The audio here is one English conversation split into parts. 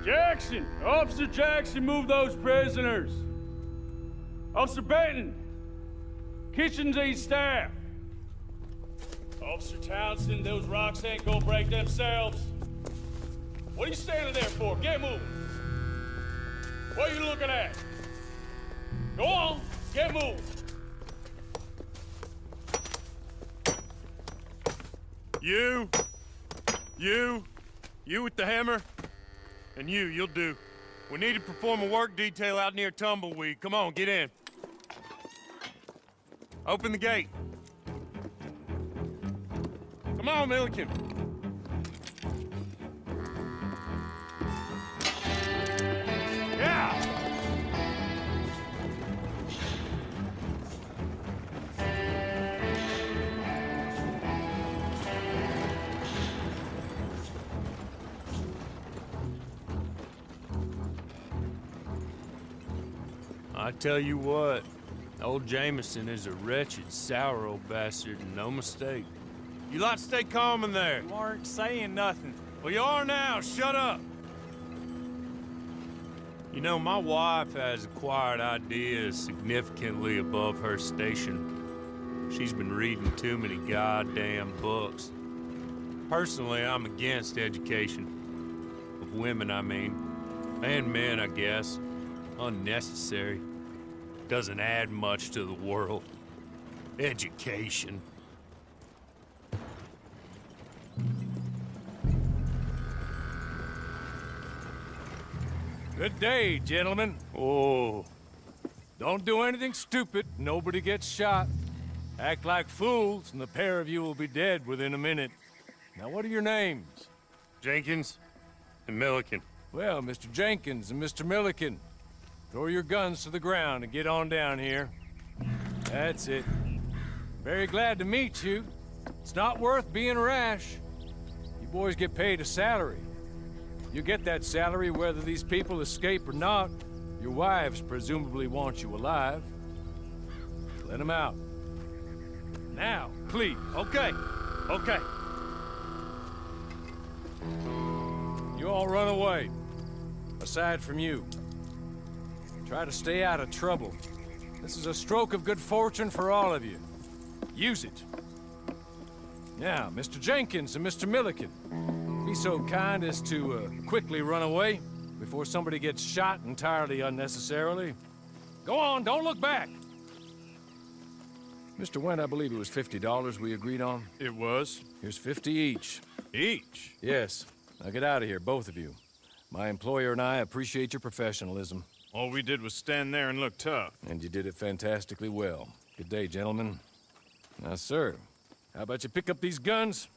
Jackson! Officer Jackson, move those prisoners! Officer Benton! Kitchens aid staff! Officer Townsend, those rocks ain't gonna break themselves. What are you standing there for? Get moving! What are you looking at? Go on, get moving! You with the hammer? And you'll do. We need to perform a work detail out near Tumbleweed. Come on, get in. Open the gate. Come on, Milliken. Yeah! I tell you what, old Jameson is a wretched, sour old bastard, and no mistake. You lot stay calm in there. You aren't saying nothing. Well, you are now. Shut up. You know, my wife has acquired ideas significantly above her station. She's been reading too many goddamn books. Personally, I'm against education. Of women, I mean. And men, I guess. Unnecessary. Doesn't add much to the world. Education. Good day, gentlemen. Oh. Don't do anything stupid. Nobody gets shot. Act like fools, and the pair of you will be dead within a minute. Now, what are your names? Jenkins and Milliken. Well, Mr. Jenkins and Mr. Milliken, throw your guns to the ground and get on down here. That's it. Very glad to meet you. It's not worth being rash. You boys get paid a salary. You get that salary whether these people escape or not. Your wives presumably want you alive. Let them out. Now, please. Okay. You all run away. Aside from you. Try to stay out of trouble. This is a stroke of good fortune for all of you. Use it. Now, Mr. Jenkins and Mr. Milliken, be so kind as to quickly run away before somebody gets shot entirely unnecessarily. Go on, don't look back. Mr. Wendt, I believe it was $50 we agreed on. It was. Here's 50 each. Each? Yes. Now get out of here, both of you. My employer and I appreciate your professionalism. All we did was stand there and look tough. And you did it fantastically well. Good day, gentlemen. Now, sir, how about you pick up these guns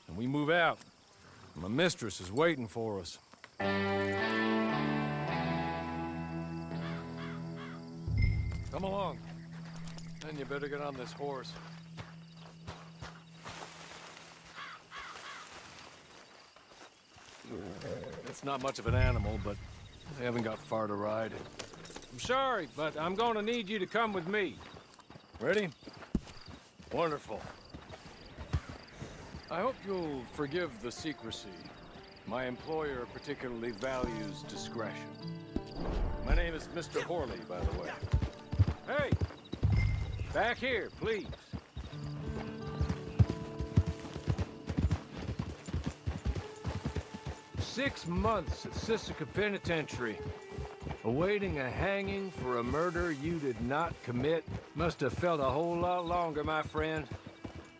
and we move out? My mistress is waiting for us. Come along. Then you better get on this horse. It's not much of an animal, but they haven't got far to ride. I'm sorry, but I'm gonna need you to come with me. Ready? Wonderful. I hope you'll forgive the secrecy. My employer particularly values discretion. My name is Mr. Horley, by the way. Hey! Back here, please. "6 months at Sisika Penitentiary, awaiting a hanging for a murder you did not commit. Must have felt a whole lot longer, my friend.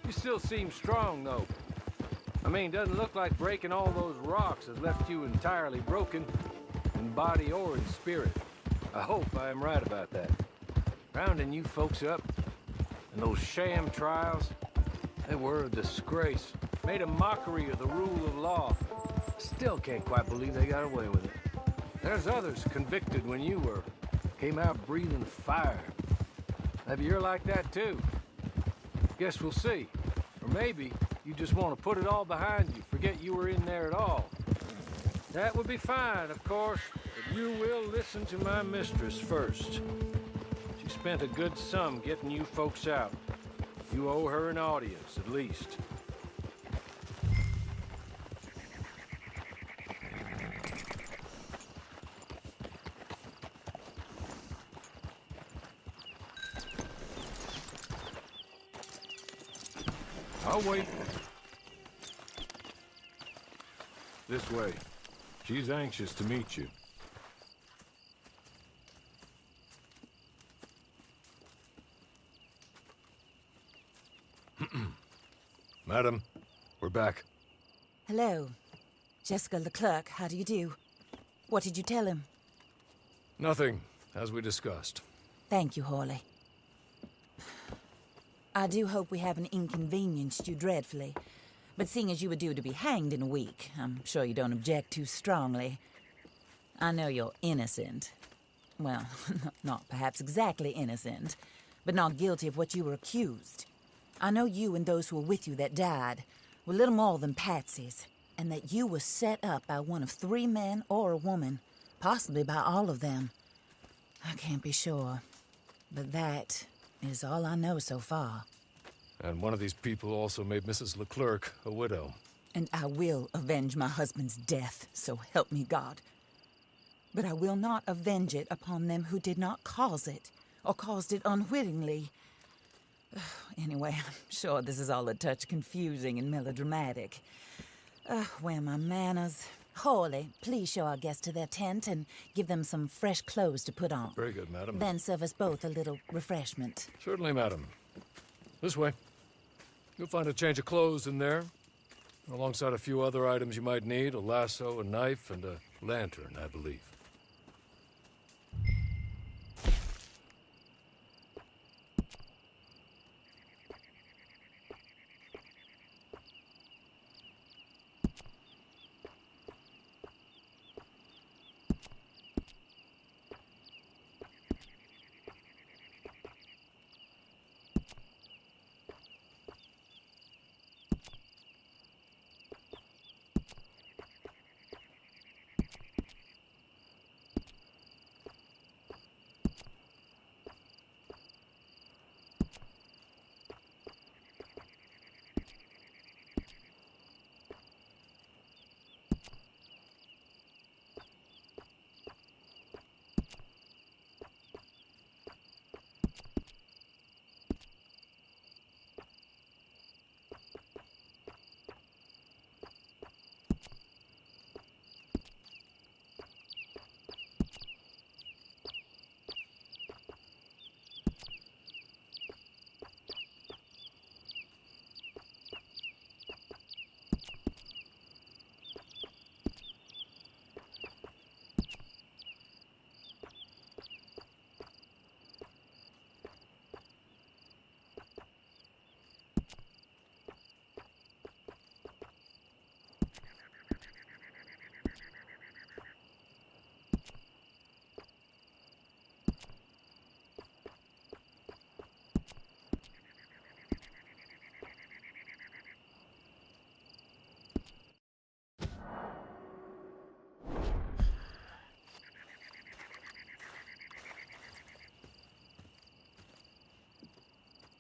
You still seem strong, though. I mean, doesn't look like breaking all those rocks has left you entirely broken, in body or in spirit. I hope I am right about that. Rounding you folks up, and those sham trials, they were a disgrace. Made a mockery of the rule of law. Still can't quite believe they got away with it. There's others convicted when you were. Came out breathing fire. Maybe you're like that too. Guess we'll see. Or maybe you just want to put it all behind you, forget you were in there at all. That would be fine, of course, but you will listen to my mistress first. She spent a good sum getting you folks out. You owe her an audience, at least. I'll wait. This way. She's anxious to meet you. Madam, we're back. Hello. Jessica Leclerc, how do you do? What did you tell him? Nothing, as we discussed. Thank you, Hawley. I do hope we haven't inconvenienced you dreadfully. But seeing as you were due to be hanged in a week, I'm sure you don't object too strongly. I know you're innocent. Well, not perhaps exactly innocent, but not guilty of what you were accused. I know you and those who were with you that died were little more than patsies, and that you were set up by one of 3 men or a woman, possibly by all of them. I can't be sure, but that is all I know so far. And one of these people also made Mrs. Leclerc a widow. And I will avenge my husband's death, so help me God. But I will not avenge it upon them who did not cause it, or caused it unwittingly. Anyway, I'm sure this is all a touch confusing and melodramatic. Where are my manners? Hawley, please show our guests to their tent and give them some fresh clothes to put on. Very good, madam. Then serve us both a little refreshment. Certainly, madam. This way. You'll find a change of clothes in there, alongside a few other items you might need, a lasso, a knife, and a lantern, I believe.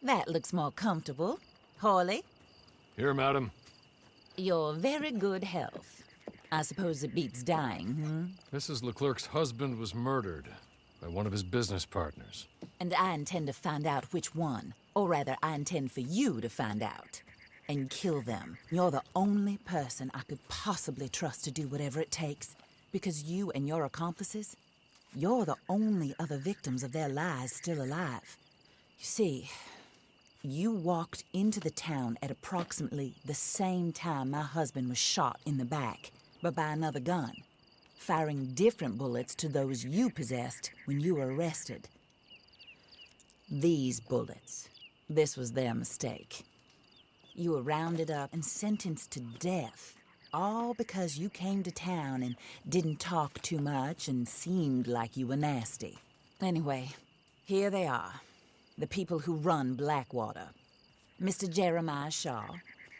That looks more comfortable. Hawley, Here, madam. you're very good health. I suppose it beats dying, Mrs. Leclerc's husband was murdered by one of his business partners. And I intend to find out which one. Or rather, I intend for you to find out. And kill them. You're the only person I could possibly trust to do whatever it takes. Because you and your accomplices, you're the only other victims of their lies still alive. You see, you walked into the town at approximately the same time my husband was shot in the back, but by another gun, firing different bullets to those you possessed when you were arrested. These bullets, this was their mistake. You were rounded up and sentenced to death, all because you came to town and didn't talk too much and seemed like you were nasty. Anyway, here they are. The people who run Blackwater. Mr. Jeremiah Shaw,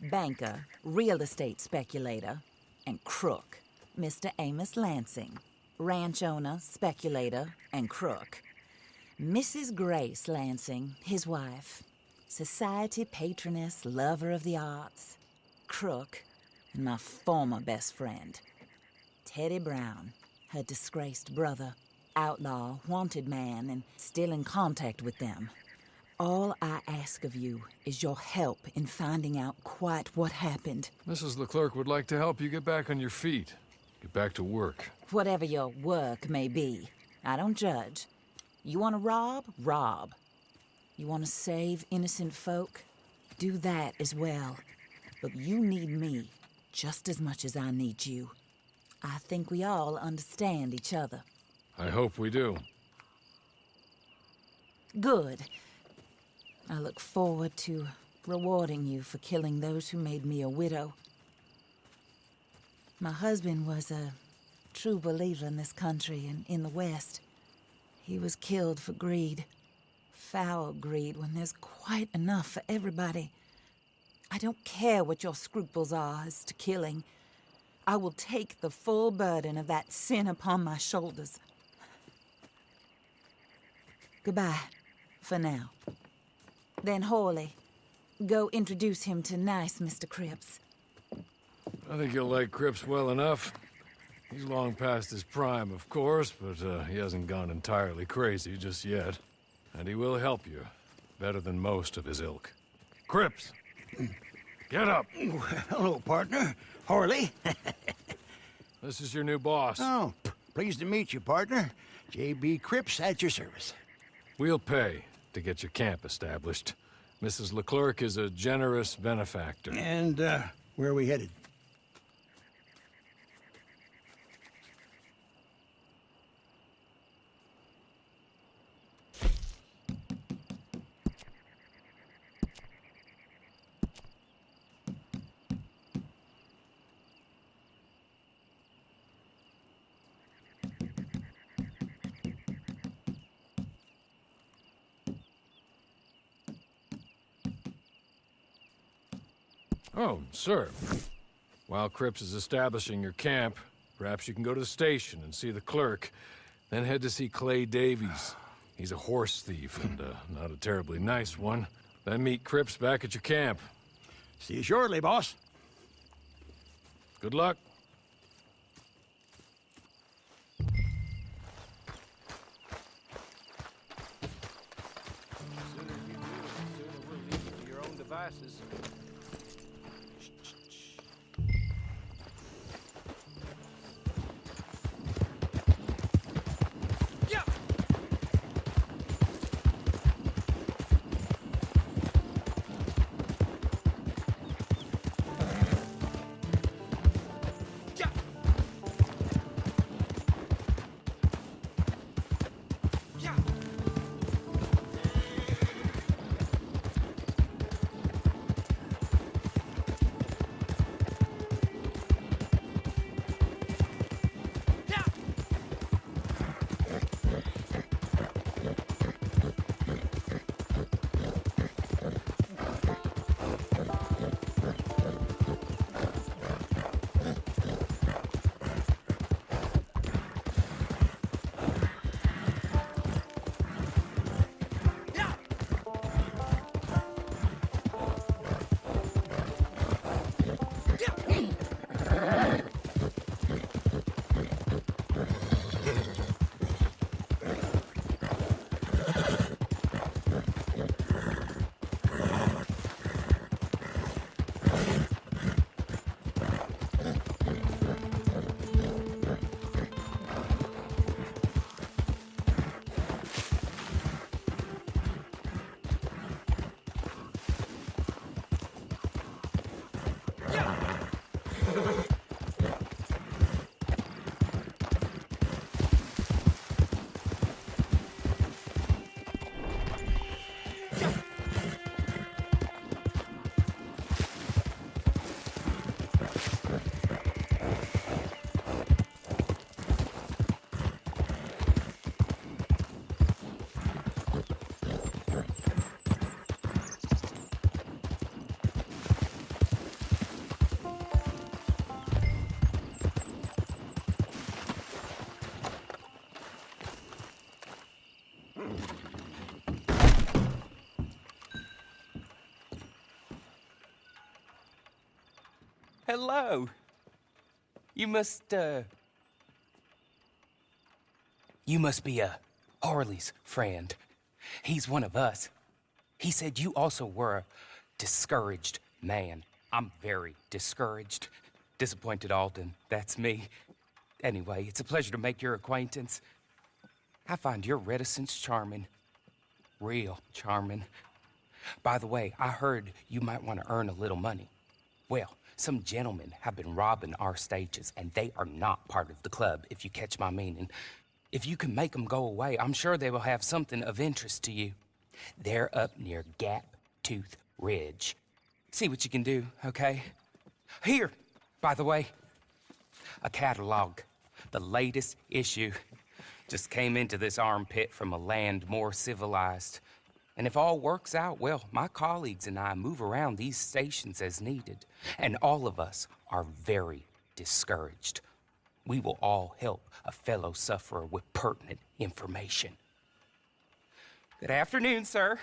banker, real estate speculator, and crook. Mr. Amos Lansing, ranch owner, speculator, and crook. Mrs. Grace Lansing, his wife, society patroness, lover of the arts, crook, and my former best friend. Teddy Brown, her disgraced brother, outlaw, wanted man, and still in contact with them. All I ask of you is your help in finding out quite what happened. Mrs. Leclerc would like to help you get back on your feet. Get back to work. Whatever your work may be, I don't judge. You want to rob? Rob. You want to save innocent folk? Do that as well. But you need me just as much as I need you. I think we all understand each other. I hope we do. Good. I look forward to rewarding you for killing those who made me a widow. My husband was a true believer in this country and in the West. He was killed for greed. Foul greed when there's quite enough for everybody. I don't care what your scruples are as to killing. I will take the full burden of that sin upon my shoulders. Goodbye, for now. Then Hawley, go introduce him to nice Mr. Cripps. I think you'll like Cripps well enough. He's long past his prime, of course, but he hasn't gone entirely crazy just yet. And he will help you, better than most of his ilk. Cripps! Get up! Hello, partner. Harley. This is your new boss. Oh, pleased to meet you, partner. J.B. Cripps at your service. We'll pay to get your camp established. Mrs. Leclerc is a generous benefactor. And, where are we headed? Oh, sir. While Cripps is establishing your camp, perhaps you can go to the station and see the clerk, then head to see Clay Davies. He's a horse thief, and not a terribly nice one. Then meet Cripps back at your camp. See you shortly, boss. Good luck. The sooner you do it, the sooner we'll leave you to your own devices. Hello. You must be, Harley's friend. He's one of us. He said you also were a discouraged man. I'm very discouraged. Disappointed Alden, that's me. Anyway, it's a pleasure to make your acquaintance. I find your reticence charming. Real charming. By the way, I heard you might want to earn a little money. Well, some gentlemen have been robbing our stages, and they are not part of the club, if you catch my meaning. If you can make them go away, I'm sure they will have something of interest to you. They're up near Gap Tooth Ridge. See what you can do, okay? Here, by the way, a catalog. The latest issue. Just came into this armpit from a land more civilized. And if all works out, well, my colleagues and I move around these stations as needed. And all of us are very discouraged. We will all help a fellow sufferer with pertinent information. Good afternoon, sir.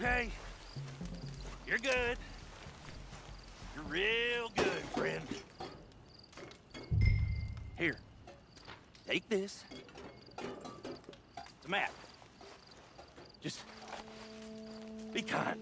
Okay. You're good. You're real good, friend. Here. Take this. It's a map. Just be kind.